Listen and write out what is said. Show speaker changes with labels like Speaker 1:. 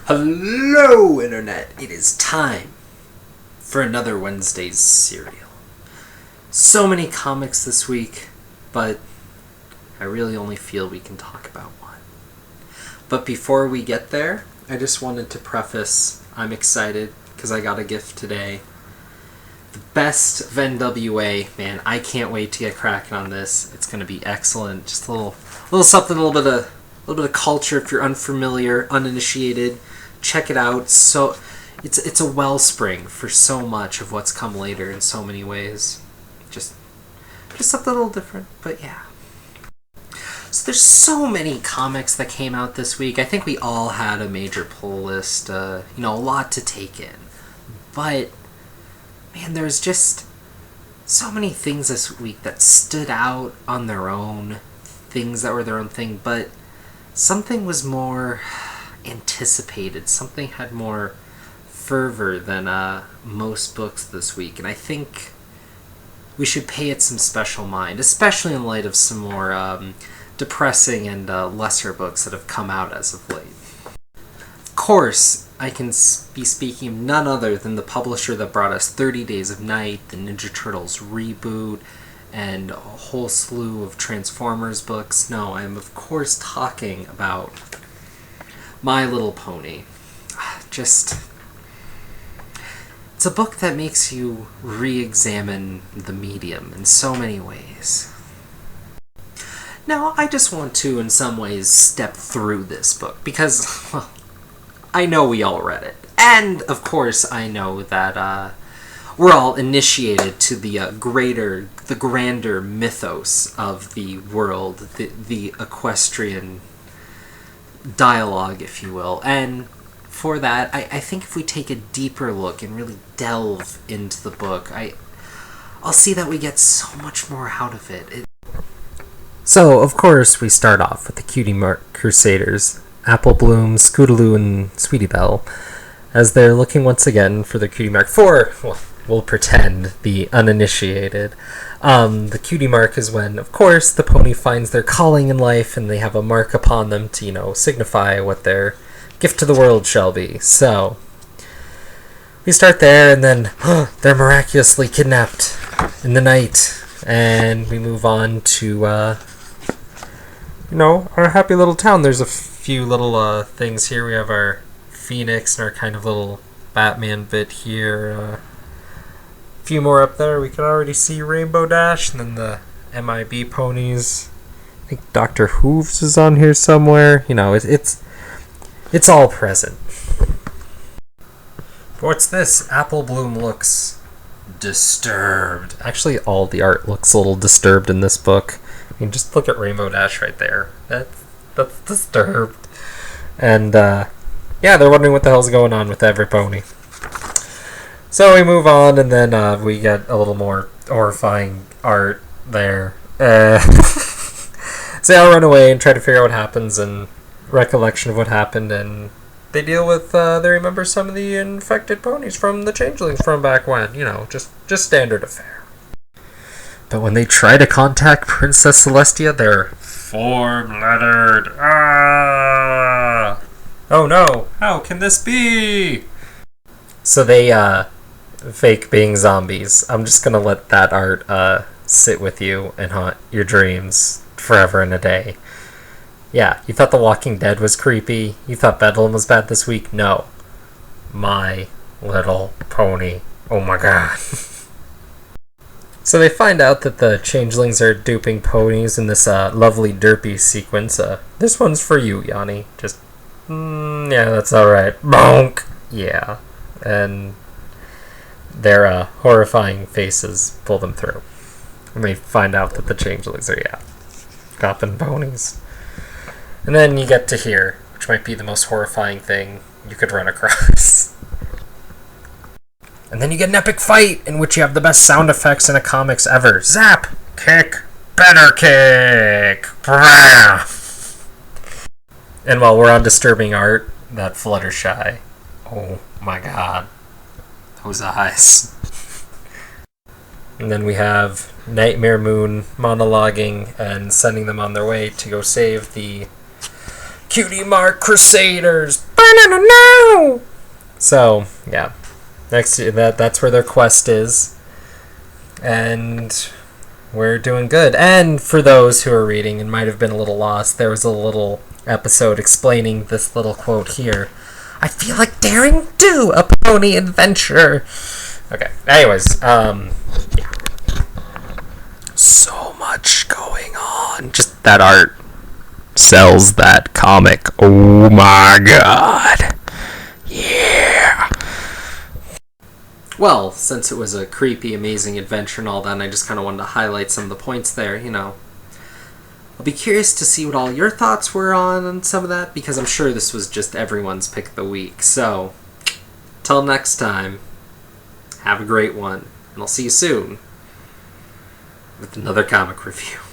Speaker 1: Hello, Internet! It is time for another Wednesday's cereal. So many comics this week, but I really only feel we can talk about one. But before we get there, I just wanted to preface, I'm excited because I got a gift today. The best of NWA, man, I can't wait to get cracking on this. It's going to be excellent. Just a little something, a little bit of culture if you're unfamiliar, uninitiated. Check it out. So it's a wellspring for so much of what's come later in so many ways. Just something a little different, but yeah. So there's so many comics that came out this week. I think we all had a major pull list, a lot to take in. But man, there's just so many things this week that stood out on their own, things that were their own thing, but something was more anticipated. Something had more fervor than most books this week, and I think we should pay it some special mind, especially in light of some more depressing and lesser books that have come out as of late. Of course, I can be speaking of none other than the publisher that brought us 30 Days of Night, the Ninja Turtles reboot, and a whole slew of Transformers books. No, I'm of course talking about My Little Pony. It's a book that makes you re-examine the medium in so many ways. Now, I just want to, in some ways, step through this book, because, well, I know we all read it. And, of course, I know that we're all initiated to the grander mythos of the world, the equestrian dialogue, if you will. And for that, I think if we take a deeper look and really delve into the book, I'll see that we get so much more out of it. So, of course, we start off with the Cutie Mark Crusaders, Apple Bloom, Scootaloo, and Sweetie Belle, as they're looking once again for the Cutie Mark for, well, we'll pretend, the uninitiated. The Cutie Mark is when, of course, the pony finds their calling in life and they have a mark upon them to, signify what their gift to the world shall be. So, we start there, and then they're miraculously kidnapped in the night, and we move on to, our happy little town. There's a few little things here. We have our Phoenix and our kind of little Batman bit here. A few more up there. We can already see Rainbow Dash, and then the MIB ponies. I think Dr. Hooves is on here somewhere. It's all present. What's this? Apple Bloom looks disturbed. Actually, all the art looks a little disturbed in this book. I mean, just look at Rainbow Dash right there. That's disturbed. And, they're wondering what the hell's going on with every pony. So we move on, and then we get a little more horrifying art there. So they all run away and try to figure out what happens, and recollection of what happened, and they deal with, they remember some of the infected ponies from the changelings from back when, just standard affair. But when they try to contact Princess Celestia, they're form-lettered. Ah! Oh no, how can this be? So they, fake being zombies. I'm just gonna let that art, sit with you and haunt your dreams forever and a day. Yeah, you thought The Walking Dead was creepy? You thought Bedlam was bad this week? No. My Little Pony. Oh my god. So they find out that the changelings are duping ponies in this lovely derpy sequence. This one's for you, Yanni. Just, yeah, that's alright. Bonk! Yeah. And their horrifying faces pull them through. And they find out that the changelings are, copping ponies. And then you get to here, which might be the most horrifying thing you could run across. And then you get an epic fight in which you have the best sound effects in a comics ever. Zap! Kick! Better kick! Brah! And while we're on disturbing art, that Fluttershy. Oh my god. Those eyes. And then we have Nightmare Moon monologuing and sending them on their way to go save the Cutie Mark Crusaders. Ba-na-na-na! So, yeah. That's where their quest is. And we're doing good. And for those who are reading and might have been a little lost, there was a little episode explaining this little quote here. I feel like daring do a pony adventure. Okay, anyways, yeah. So much going on. Just that art sells that comic. Oh my god. Yeah. Well, since it was a creepy, amazing adventure and all that, and I just kind of wanted to highlight some of the points there, I'll be curious to see what all your thoughts were on some of that, because I'm sure this was just everyone's pick of the week. So, till next time, have a great one, and I'll see you soon with another comic review.